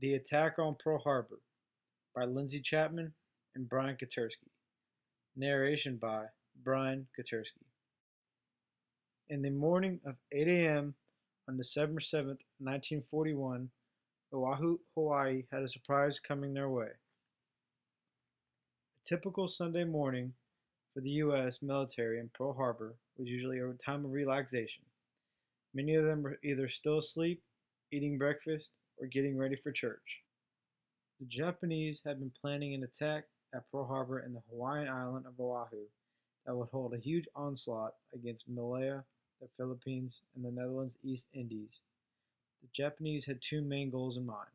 The Attack on Pearl Harbor by Lindsay Chapman and Brian Katersky. Narration by Brian Katersky. In the morning of 8 a.m. on December 7th, 1941, Oahu, Hawaii had a surprise coming their way. A typical Sunday morning for the U.S. military in Pearl Harbor was usually a time of relaxation. Many of them were either still asleep, eating breakfast, or getting ready for church. The Japanese had been planning an attack at Pearl Harbor in the Hawaiian island of Oahu that would hold a huge onslaught against Malaya, the Philippines, and the Netherlands East Indies. The Japanese had two main goals in mind.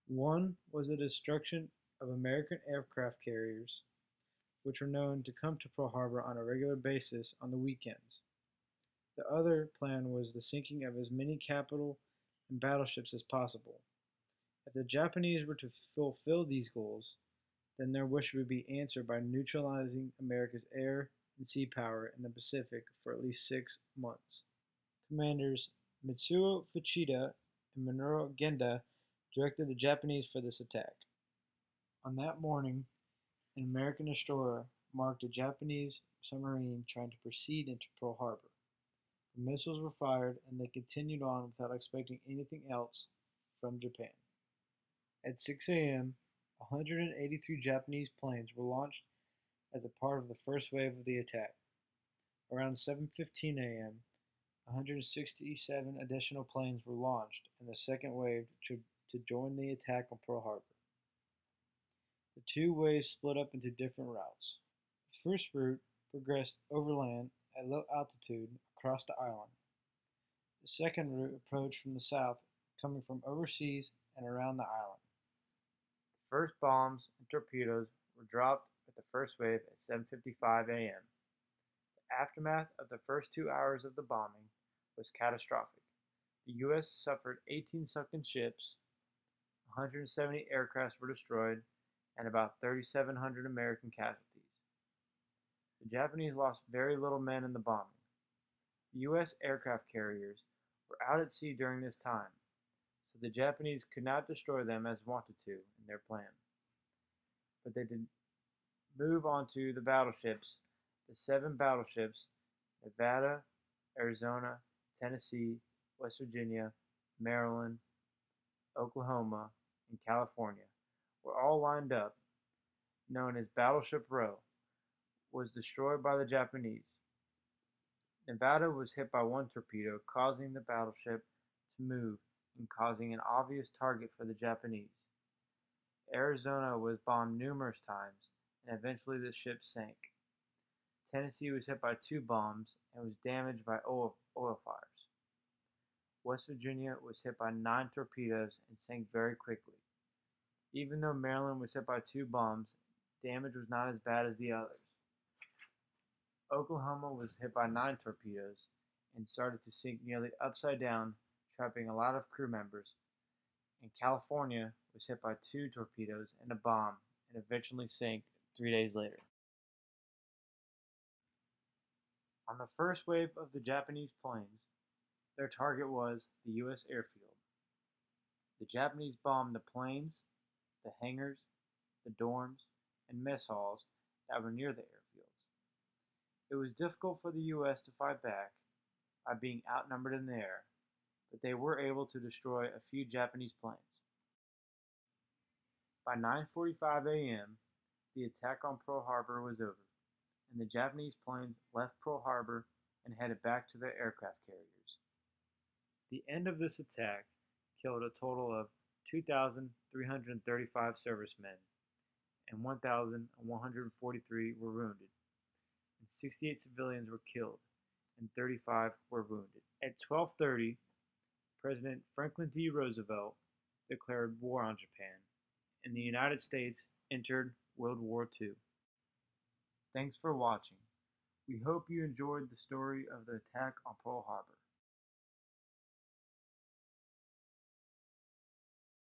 One was the destruction of American aircraft carriers, which were known to come to Pearl Harbor on a regular basis on the weekends. The other plan was the sinking of as many capital and battleships as possible. If the Japanese were to fulfill these goals, then their wish would be answered by neutralizing America's air and sea power in the Pacific for at least 6 months. Commanders Mitsuo Fuchida and Minoru Genda directed the Japanese for this attack. On that morning, an American destroyer marked a Japanese submarine trying to proceed into Pearl Harbor. The missiles were fired and they continued on without expecting anything else from Japan. At 6 a.m., 183 Japanese planes were launched as a part of the first wave of the attack. Around 7:15 a.m., 167 additional planes were launched in the second wave to join the attack on Pearl Harbor. The two waves split up into different routes. The first route progressed overland at low altitude across the island. The second route approached from the south, coming from overseas and around the island. The first bombs and torpedoes were dropped with the first wave at 7:55 a.m. The aftermath of the first 2 hours of the bombing was catastrophic. The U.S. suffered 18 sunken ships, 170 aircraft were destroyed, and about 3,700 American casualties. The Japanese lost very little men in the bombing. The U.S. aircraft carriers were out at sea during this time, so the Japanese could not destroy them as wanted to in their plan. But they did move on to the battleships, the 7 battleships, Nevada, Arizona, Tennessee, West Virginia, Maryland, Oklahoma, and California, were all lined up, known as Battleship Row, was destroyed by the Japanese. Nevada was hit by one torpedo, causing the battleship to move and causing an obvious target for the Japanese. Arizona was bombed numerous times, and eventually the ship sank. Tennessee was hit by 2 bombs and was damaged by oil fires. West Virginia was hit by 9 torpedoes and sank very quickly. Even though Maryland was hit by 2 bombs, damage was not as bad as the others. Oklahoma was hit by 9 torpedoes and started to sink nearly upside down, trapping a lot of crew members. And California was hit by 2 torpedoes and a bomb and eventually sank 3 days later. On the first wave of the Japanese planes, their target was the U.S. airfield. The Japanese bombed the planes, the hangars, the dorms, and mess halls that were near the airfields. It was difficult for the U.S. to fight back by being outnumbered in the air, but they were able to destroy a few Japanese planes. By 9:45 a.m., the attack on Pearl Harbor was over, and the Japanese planes left Pearl Harbor and headed back to their aircraft carriers. The end of this attack killed a total of 2,335 servicemen, and 1,143 were wounded, and 68 civilians were killed, and 35 were wounded. At 12:30, President Franklin D. Roosevelt declared war on Japan, and the United States entered World War II. Thanks for watching. We hope you enjoyed the story of the attack on Pearl Harbor.